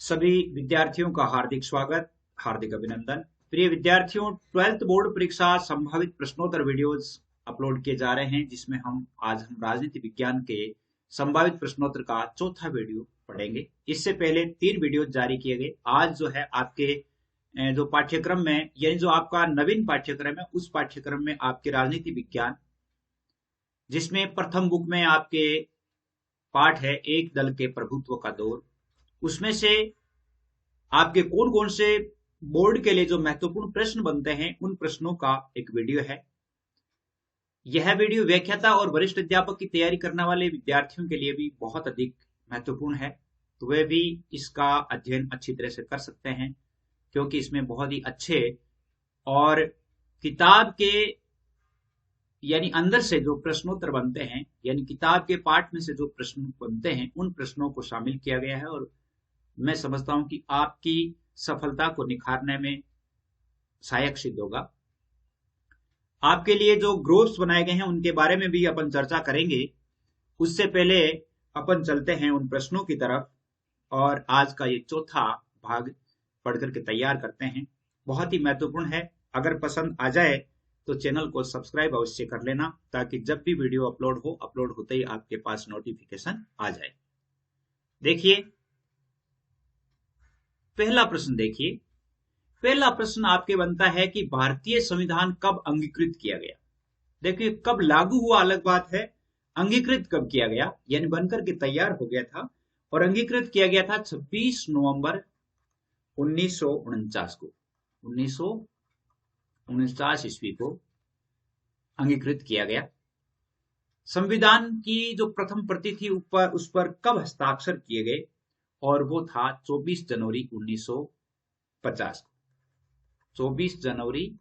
सभी विद्यार्थियों का हार्दिक स्वागत, हार्दिक अभिनंदन। प्रिय विद्यार्थियों, 12th बोर्ड परीक्षा संभावित प्रश्नोत्तर वीडियोस अपलोड किए जा रहे हैं, जिसमें हम राजनीति विज्ञान के संभावित प्रश्नोत्तर का चौथा वीडियो पढ़ेंगे। इससे पहले 3 वीडियो जारी किए गए। आज जो है आपके जो पाठ्यक्रम में, यानी जो आपका नवीन पाठ्यक्रम है, उस पाठ्यक्रम में आपके राजनीति विज्ञान, जिसमें प्रथम बुक में आपके पाठ है एक दल के प्रभुत्व का दौर, उसमें से आपके कौन कौन से बोर्ड के लिए जो महत्वपूर्ण प्रश्न बनते हैं उन प्रश्नों का एक वीडियो है। यह वीडियो व्याख्याता और वरिष्ठ अध्यापक की तैयारी करने वाले विद्यार्थियों के लिए भी बहुत अधिक महत्वपूर्ण है, तो वे भी इसका अध्ययन अच्छी तरह से कर सकते हैं, क्योंकि इसमें बहुत ही अच्छे और किताब के यानी अंदर से जो प्रश्नोत्तर बनते हैं, यानी किताब के पाठ में से जो प्रश्न बनते हैं, उन प्रश्नों को शामिल किया गया है। और मैं समझता हूं कि आपकी सफलता को निखारने में सहायक सिद्ध होगा। आपके लिए जो ग्रुप्स बनाए गए हैं उनके बारे में भी अपन चर्चा करेंगे। उससे पहले अपन चलते हैं उन प्रश्नों की तरफ और आज का ये चौथा भाग पढ़ करके तैयार करते हैं। बहुत ही महत्वपूर्ण है। अगर पसंद आ जाए तो चैनल को सब्सक्राइब अवश्य कर लेना, ताकि जब भी वीडियो अपलोड होते ही आपके पास नोटिफिकेशन आ जाए। देखिए, पहला प्रश्न देखिए। पहला प्रश्न आपके बनता है कि भारतीय संविधान कब अंगीकृत किया गया। देखिए, कब लागू हुआ अलग बात है, अंगीकृत कब किया गया, यानी बनकर के तैयार हो गया था और अंगीकृत किया गया था 26 नवंबर 1949 को। 1949 ईस्वी को अंगीकृत किया गया। संविधान की जो प्रथम प्रति थी उस पर कब हस्ताक्षर किए गए, और वो था 24 जनवरी 1950 को। 24 जनवरी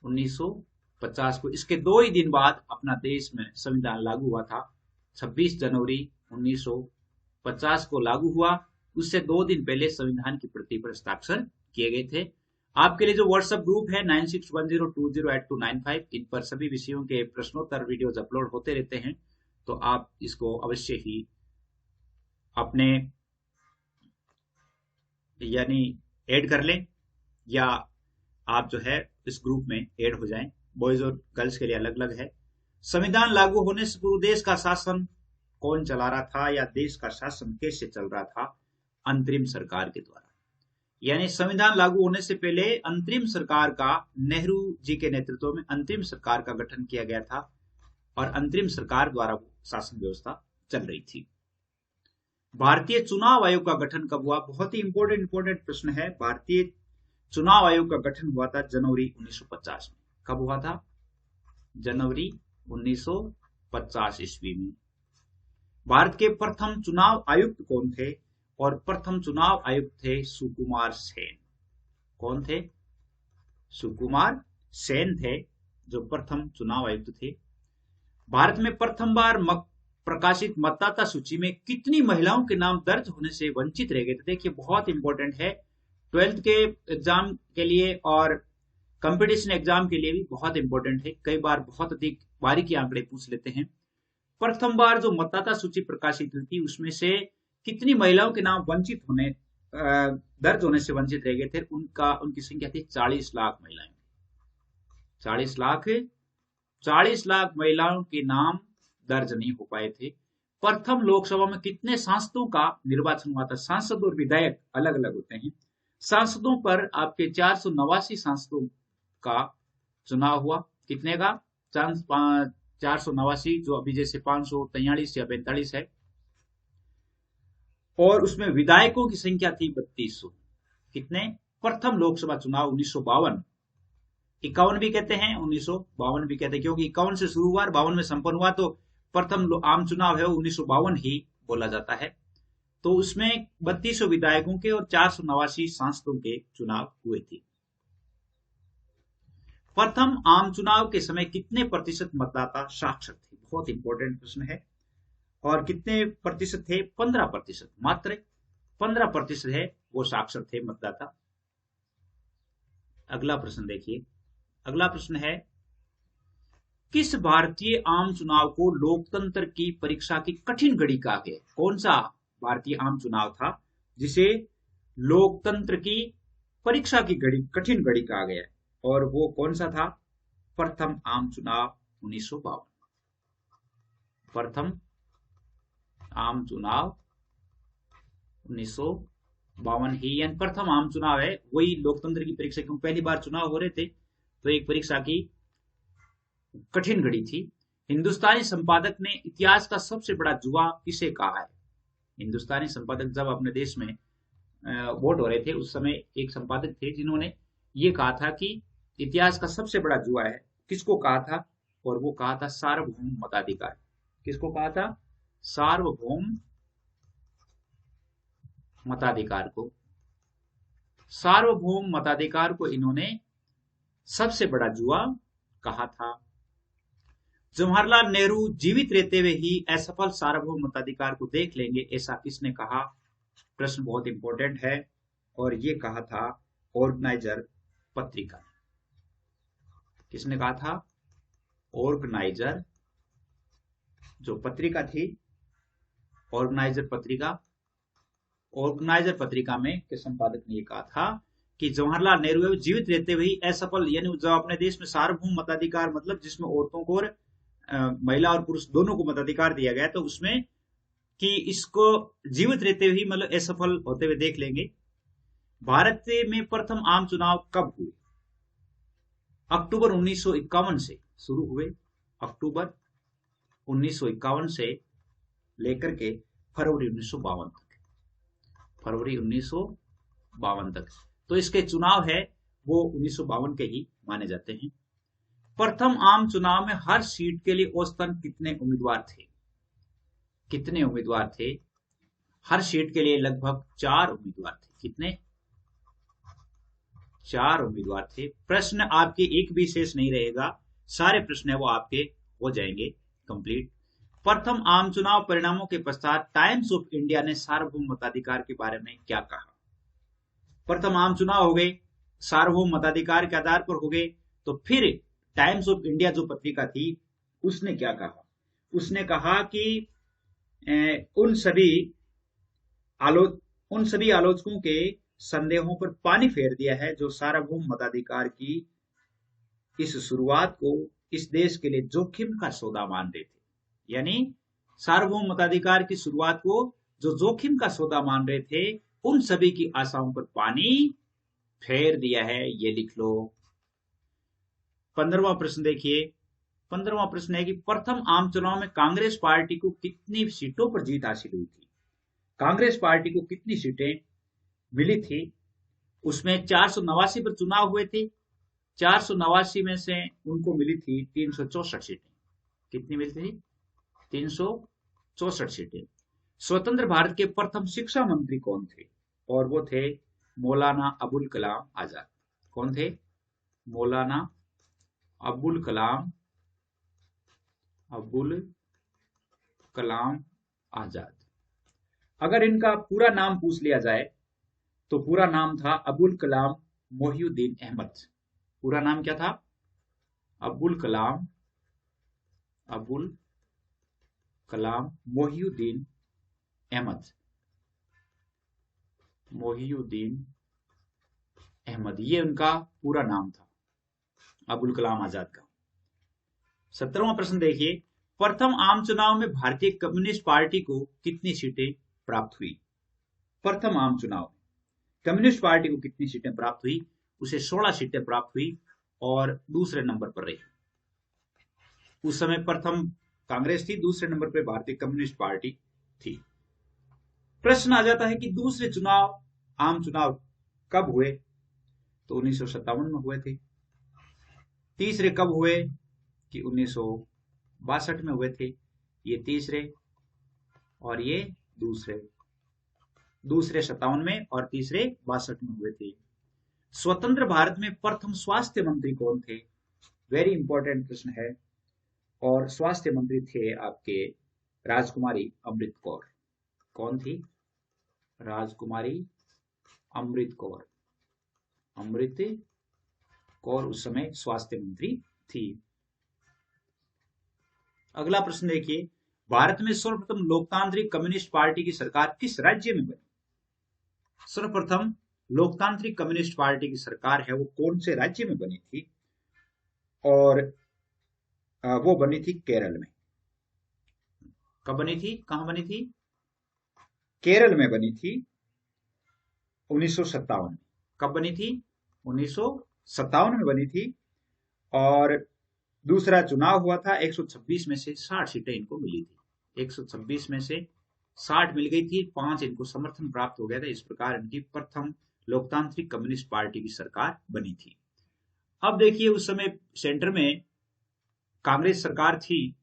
1950 को। इसके 2 ही दिन बाद अपना देश में संविधान लागू हुआ था। 26 जनवरी 1950 को लागू हुआ। उससे 2 दिन पहले संविधान की प्रति पर हस्ताक्षर किए गए थे। आपके लिए जो व्हाट्सएप ग्रुप है 9610208295, इन पर सभी विषयों के प्रश्नोत्तर वीडियोज अपलोड होते रहते हैं, तो आप इसको अवश्य ही अपने यानी ऐड कर लें, या आप जो है इस ग्रुप में ऐड हो जाएं। बॉयज और गर्ल्स के लिए अलग अलग है। संविधान लागू होने से पूर्व देश का शासन कौन चला रहा था, या देश का शासन कैसे चल रहा था? अंतरिम सरकार के द्वारा। यानी संविधान लागू होने से पहले अंतरिम सरकार का, नेहरू जी के नेतृत्व में अंतरिम सरकार का गठन किया गया था और अंतरिम सरकार द्वारा शासन व्यवस्था चल रही थी। भारतीय चुनाव आयोग का गठन कब हुआ? बहुत ही इंपॉर्टेंट प्रश्न है। भारतीय चुनाव आयोग का गठन हुआ था जनवरी 1950 में। कब हुआ था? जनवरी 1950 ईस्वी में। भारत के प्रथम चुनाव आयुक्त कौन थे? और प्रथम चुनाव आयुक्त थे सुकुमार सेन। कौन थे? सुकुमार सेन थे जो प्रथम चुनाव आयुक्त थे। भारत में प्रथम बार प्रकाशित मतदाता सूची में कितनी महिलाओं के नाम दर्ज होने से वंचित रह गए थे? देखिए, बहुत इंपॉर्टेंट है। 12th के एग्जाम के लिए और कंपटीशन एग्जाम के लिए भी बहुत इंपॉर्टेंट है। कई बार बहुत अधिक बारीकी आंकड़े पूछ लेते हैं। प्रथम बार जो मतदाता सूची प्रकाशित हुई थी, उसमें से कितनी महिलाओं के नाम दर्ज होने से वंचित रह गए थे? उनकी संख्या थी 40 लाख महिलाएं। 40 लाख महिलाओं के नाम दर्ज नहीं हो पाए थे। प्रथम लोकसभा में कितने सांसदों का निर्वाचन हुआ था? सांसद और विधायक अलग अलग होते हैं। सांसदों पर आपके 489 सांसदों का चुनाव हुआ। कितने का? 489, जो अभी जैसे 543 या 45 है। और उसमें विधायकों की संख्या थी 3200। कितने? प्रथम लोकसभा चुनाव 1952, 51 भी कहते हैं, 1952 भी कहते हैं, क्योंकि 51 से शुरू हुआ और 52 में संपन्न हुआ, तो प्रथम आम चुनाव है 1952 ही बोला जाता है। तो उसमें 3200 विधायकों के और 489 सांसदों के चुनाव हुए थे। प्रथम आम चुनाव के समय कितने प्रतिशत मतदाता साक्षर थे? बहुत इंपॉर्टेंट प्रश्न है। और कितने प्रतिशत थे? 15%। मात्र 15% है वो साक्षर थे मतदाता। अगला प्रश्न देखिए। अगला प्रश्न है, किस भारतीय आम चुनाव को लोकतंत्र की परीक्षा की कठिन घड़ी कहा गया? कौन सा भारतीय आम चुनाव था जिसे लोकतंत्र की परीक्षा की घड़ी, कठिन घड़ी कहा गया है, और वो कौन सा था? प्रथम आम चुनाव 1952। प्रथम आम चुनाव 1952 ही, यानी प्रथम आम चुनाव है, वही लोकतंत्र की परीक्षा, क्योंकि पहली बार चुनाव हो रहे थे, तो एक परीक्षा की कठिन घड़ी थी। हिंदुस्तानी संपादक ने इतिहास का सबसे बड़ा जुआ किसे कहा है? हिंदुस्तानी संपादक, जब अपने देश में वोट हो रहे थे उस समय एक संपादक थे जिन्होंने ये कहा था कि इतिहास का सबसे बड़ा जुआ है, किसको कहा था? और वो कहा था सार्वभौम मताधिकार। किसको कहा था? सार्वभौम मताधिकार को। सार्वभौम मताधिकार को इन्होंने सबसे बड़ा जुआ कहा था। जवाहरलाल नेहरू जीवित रहते हुए ही असफल सार्वभौम मताधिकार को देख लेंगे, ऐसा किसने कहा? प्रश्न बहुत इंपॉर्टेंट है, और ये कहा था ऑर्गेनाइजर पत्रिका। किसने कहा था? ऑर्गेनाइजर, जो पत्रिका थी, ऑर्गेनाइजर पत्रिका। ऑर्गेनाइजर पत्रिका में के संपादक ने यह कहा था कि जवाहरलाल नेहरू जीवित रहते हुए असफल, यानी जब अपने देश में सार्वभौम मताधिकार, मतलब जिसमें औरतों को और महिला और पुरुष दोनों को मताधिकार दिया गया, तो उसमें कि इसको जीवित रहते हुए मतलब असफल होते हुए देख लेंगे। भारत में प्रथम आम चुनाव कब हुए? अक्टूबर 1951 से शुरू हुए। अक्टूबर 1951 से लेकर के फरवरी 1952 तक। फरवरी 1952 तक, तो इसके चुनाव है वो 1952 के ही माने जाते हैं। प्रथम आम चुनाव में हर सीट के लिए औसतन कितने उम्मीदवार थे? कितने उम्मीदवार थे? हर सीट के लिए लगभग 4 उम्मीदवार थे। कितने? 4 उम्मीदवार थे। प्रश्न आपके एक भी शेष नहीं रहेगा, सारे प्रश्न है वो आपके हो जाएंगे कंप्लीट। प्रथम आम चुनाव परिणामों के पश्चात टाइम्स ऑफ इंडिया ने सार्वभौम मताधिकार के बारे में क्या कहा? प्रथम आम चुनाव हो गए, सार्वभौम मताधिकार के आधार पर हो गए, तो फिर टाइम्स ऑफ इंडिया जो पत्रिका थी उसने क्या कहा? उसने कहा कि उन सभी आलोचकों के संदेहों पर पानी फेर दिया है जो सार्वभौम मताधिकार की इस शुरुआत को इस देश के लिए जोखिम का सौदा मान रहे थे। यानी सार्वभौम मताधिकार की शुरुआत को जो जोखिम का सौदा मान रहे थे, उन सभी की आशाओं पर पानी फेर दिया है, ये लिख लो। 15वां प्रश्न देखिए। 15वां प्रश्न है कि प्रथम आम चुनाव में कांग्रेस पार्टी को कितनी सीटों पर जीत हासिल हुई थी? कांग्रेस पार्टी को कितनी सीटें मिली थी? उसमें 489 पर चुनाव हुए थे। 489 में से उनको मिली थी 364 सीटें। कितनी मिली थी? 364 सीटें। स्वतंत्र भारत के प्रथम शिक्षा मंत्री कौन थे? और वो थे मौलाना अबुल कलाम आजाद। कौन थे? मौलाना अबुल कलाम आजाद। अगर इनका पूरा नाम पूछ लिया जाए तो पूरा नाम था अबुल कलाम मोहिउद्दीन अहमद। पूरा नाम क्या था? अबुल कलाम मोहिउद्दीन अहमद, ये उनका पूरा नाम था, अबुल कलाम आजाद का। 17वां प्रश्न देखिए। प्रथम आम चुनाव में भारतीय कम्युनिस्ट पार्टी को कितनी सीटें प्राप्त हुई? प्रथम आम चुनाव कम्युनिस्ट पार्टी को कितनी सीटें प्राप्त हुई? उसे 16 सीटें प्राप्त हुई और दूसरे नंबर पर रही। उस समय प्रथम कांग्रेस थी, दूसरे नंबर पर भारतीय कम्युनिस्ट पार्टी थी। प्रश्न आ जाता है कि दूसरे आम चुनाव कब हुए? तो 1957 में हुए थे। तीसरे कब हुए? कि 1962 में हुए थे। ये तीसरे और ये दूसरे 57 में और तीसरे 62 में हुए थे। स्वतंत्र भारत में प्रथम स्वास्थ्य मंत्री कौन थे? वेरी इंपॉर्टेंट प्रश्न है। और स्वास्थ्य मंत्री थे आपके राजकुमारी अमृत कौर। कौन थी? राजकुमारी अमृत कौर उस समय स्वास्थ्य मंत्री थी। अगला प्रश्न देखिए। भारत में सर्वप्रथम लोकतांत्रिक कम्युनिस्ट पार्टी की सरकार किस राज्य में बनी? सर्वप्रथम लोकतांत्रिक कम्युनिस्ट पार्टी की सरकार है वो कौन से राज्य में बनी थी? और वो बनी थी केरल में। कब बनी थी, कहां बनी थी? केरल में बनी थी 1957 में। कब बनी थी? 1957 में बनी थी। और दूसरा चुनाव हुआ था, 126 में से 60 सीटें इनको मिली थी। 126 में से 60 मिल गई थी, 5 इनको समर्थन प्राप्त हो गया था। इस प्रकार इनकी प्रथम लोकतांत्रिक कम्युनिस्ट पार्टी की सरकार बनी थी। अब देखिए, उस समय सेंटर में कांग्रेस सरकार थी,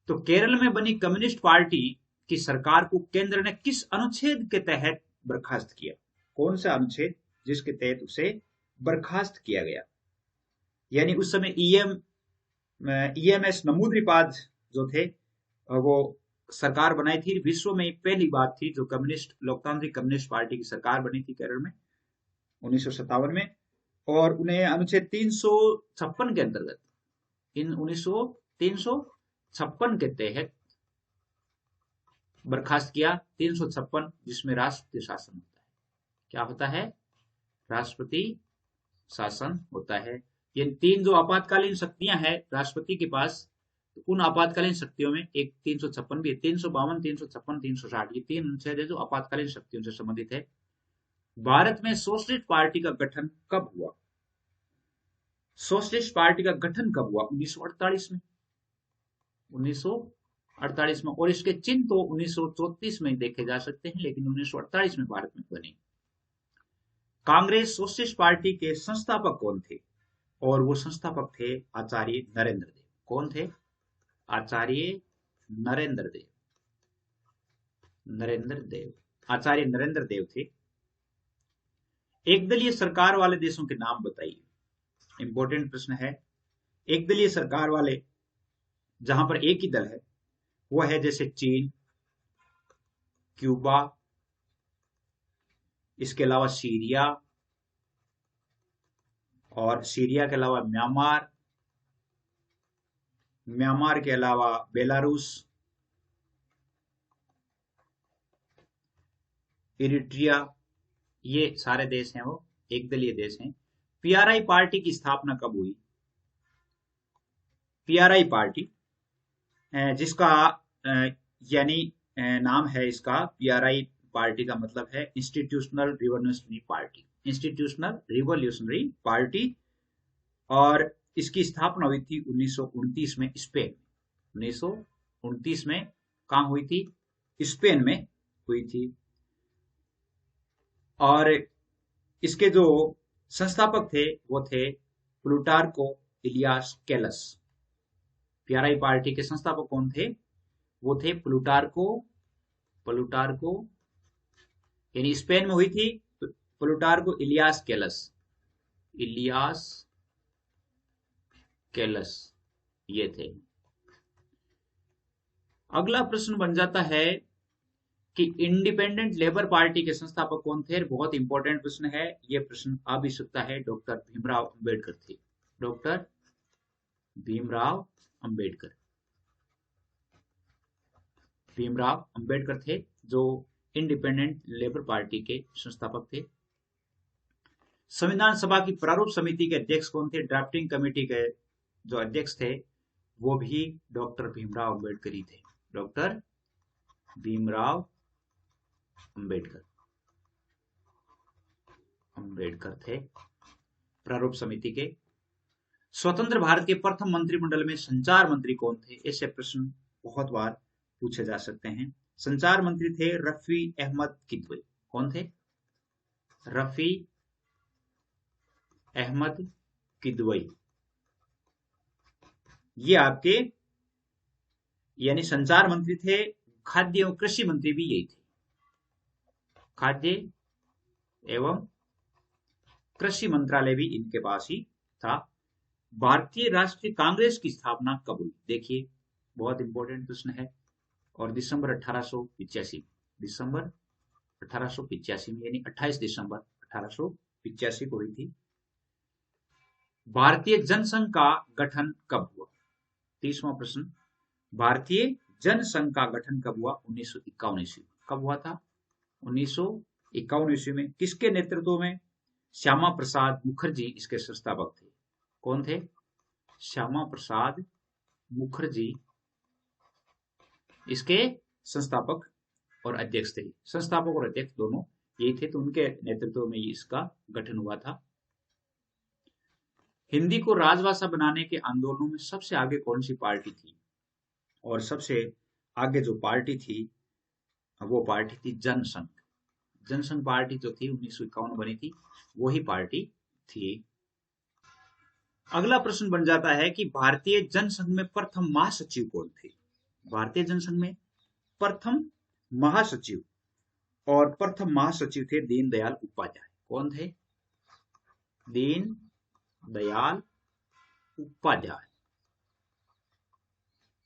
तो केरल में बनी कम्युनिस्ट पार्टी की सरकार को केंद्र ने किस अनुच्छेद के तहत बर्खास्त किया? कौन सा अनुच्छेद जिसके तहत उसे बर्खास्त किया गया? यानी उस समय ईएमएस नमूद्रीपाद जो थे वो सरकार बनाई थी। विश्व में पहली बात थी जो लोकतांत्रिक कम्युनिस्ट पार्टी की सरकार बनी थी केरल में 1957 में। और उन्हें अनुच्छेद 356 के अंतर्गत, इन 356 के तहत बर्खास्त किया। 356 जिसमें राष्ट्रपति शासन होता है। क्या होता है? राष्ट्रपति शासन होता है। ये 3 जो आपातकालीन शक्तियां हैं राष्ट्रपति के पास, तो उन आपातकालीन शक्तियों में एक 356 भी है। 352, 356, 360, ये 3 अनुच्छेद है जो आपातकालीन शक्तियों से संबंधित है। भारत में सोशलिस्ट पार्टी का गठन कब हुआ? सोशलिस्ट पार्टी का गठन कब हुआ? 1948 में। 1948 में। और इसके चिन्ह तो 1934 में देखे जा सकते हैं, लेकिन 1948 में भारत में बनी। कांग्रेस सोशलिस्ट पार्टी के संस्थापक कौन थे? और वो संस्थापक थे आचार्य नरेंद्र देव। कौन थे? आचार्य नरेंद्र देव। नरेंद्र देव, आचार्य नरेंद्र देव थे। एकदलीय सरकार वाले देशों के नाम बताइए। इंपॉर्टेंट प्रश्न है। एकदलीय सरकार वाले, जहां पर एक ही दल है, वो है जैसे चीन, क्यूबा, इसके अलावा सीरिया, और सीरिया के अलावा म्यांमार, म्यांमार के अलावा बेलारूस, इरिट्रिया, ये सारे देश हैं वो एकदलीय देश हैं। पीआरआई पार्टी की स्थापना कब हुई? पीआरआई पार्टी जिसका यानी नाम है इसका, पीआरआई पार्टी का मतलब है institutional revolutionary party. Institutional revolutionary party. और इसकी स्थापना हुई थी 1929 में स्पेन। 1929 में कहां हुई थी? स्पेन में हुई थी। और इसके जो संस्थापक थे वो थे प्लूटार्को इलियास कैलस। पीआरआई पार्टी के संस्थापक कौन थे? वो थे प्लूटार्को यानी स्पेन में हुई थी प्लूटार्को इलियास कैलस, ये थे। अगला प्रश्न बन जाता है कि इंडिपेंडेंट लेबर पार्टी के संस्थापक कौन थे? बहुत इंपॉर्टेंट प्रश्न है। यह प्रश्न आ भी सकता है। डॉक्टर भीमराव अंबेडकर थे। डॉक्टर भीमराव अंबेडकर थे जो इंडिपेंडेंट लेबर पार्टी के संस्थापक थे। संविधान सभा की प्रारूप समिति के अध्यक्ष कौन थे? ड्राफ्टिंग कमेटी के जो अध्यक्ष थे वो भी डॉक्टर भीमराव अंबेडकर ही थे। डॉक्टर भीमराव अंबेडकर थे प्रारूप समिति के। स्वतंत्र भारत के प्रथम मंत्रिमंडल में संचार मंत्री कौन थे? ऐसे प्रश्न बहुत बार पूछे जा सकते हैं। संचार मंत्री थे रफी अहमद किदवई। कौन थे? रफी अहमद किदवई। ये आपके यानी संचार मंत्री थे। खाद्य एवं कृषि मंत्री भी यही थे। खाद्य एवं कृषि मंत्रालय भी इनके पास ही था। भारतीय राष्ट्रीय कांग्रेस की स्थापना कब हुई? देखिए, बहुत इंपॉर्टेंट प्रश्न है। और दिसंबर 1885 में, यानी 28 दिसंबर 1885 को हुई थी। भारतीय जनसंघ का गठन कब हुआ? 30वां प्रश्न। भारतीय जनसंघ का गठन कब हुआ? 1951 ईस्वी। कब हुआ था? 1951 51 ईस्वी में। किसके नेतृत्व में? श्यामा प्रसाद मुखर्जी इसके संस्थापक थे। कौन थे? श्यामा प्रसाद मुखर्जी इसके संस्थापक और अध्यक्ष थे। संस्थापक और अध्यक्ष दोनों यही थे, तो उनके नेतृत्व में इसका गठन हुआ था। हिंदी को राजभाषा बनाने के आंदोलनों में सबसे आगे कौन सी पार्टी थी? और सबसे आगे जो पार्टी थी वो पार्टी थी जनसंघ। जनसंघ पार्टी जो थी 1951 में बनी थी, वही पार्टी थी। अगला प्रश्न बन जाता है कि भारतीय जनसंघ में प्रथम महासचिव कौन थे? भारतीय जनसंघ में प्रथम महासचिव, और प्रथम महासचिव थे दीनदयाल उपाध्याय। कौन थे? दीनदयाल उपाध्याय।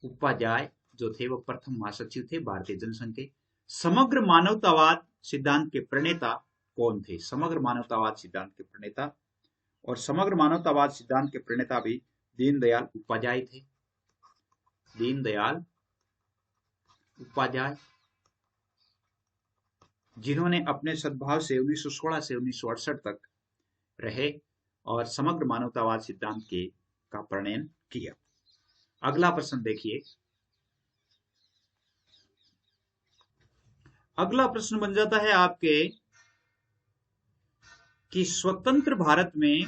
उपाध्याय जो थे वो प्रथम महासचिव थे भारतीय जनसंघ के। समग्र मानवतावाद सिद्धांत के प्रणेता कौन थे? समग्र मानवतावाद सिद्धांत के प्रणेता, और समग्र मानवतावाद सिद्धांत के प्रणेता भी दीनदयाल उपाध्याय थे। दीनदयाल उपाध्याय, जिन्होंने अपने सद्भाव से 1916 से 1968 तक रहे और समग्र मानवतावाद सिद्धांत का प्रणयन किया। अगला प्रश्न देखिए। अगला प्रश्न बन जाता है आपके कि स्वतंत्र भारत में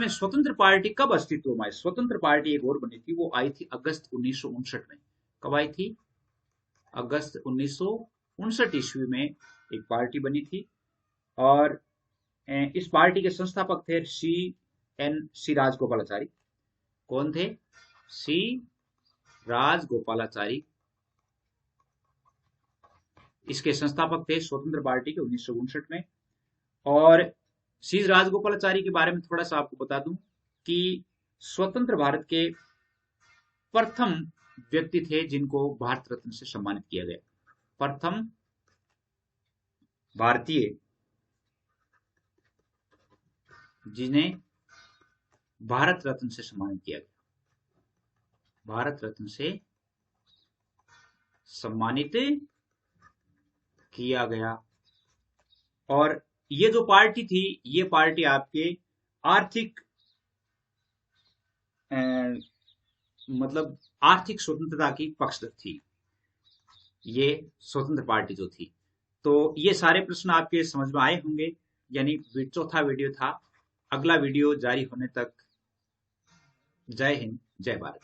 स्वतंत्र पार्टी कब अस्तित्व में आई? स्वतंत्र पार्टी एक और बनी थी, वो आई थी अगस्त 1959 में। कब आई थी? अगस्त 1959 ईस्वी में एक पार्टी बनी थी, और इस पार्टी के संस्थापक थे सी राजगोपालाचारी। कौन थे? सी राजगोपालाचारी इसके संस्थापक थे स्वतंत्र पार्टी के 1959 में। और सी राजगोपालाचारी के बारे में थोड़ा सा आपको बता दूं कि स्वतंत्र भारत के प्रथम व्यक्ति थे जिनको भारत रत्न से सम्मानित किया गया। प्रथम भारतीय जिन्हें भारत रत्न से सम्मानित किया गया। भारत रत्न से सम्मानित किया गया। और ये जो पार्टी थी, ये पार्टी आपके आर्थिक मतलब आर्थिक स्वतंत्रता की पक्षधर थी, ये स्वतंत्र पार्टी जो थी। तो ये सारे प्रश्न आपके समझ में आए होंगे, यानी चौथा वीडियो था। अगला वीडियो जारी होने तक जय हिंद, जय भारत।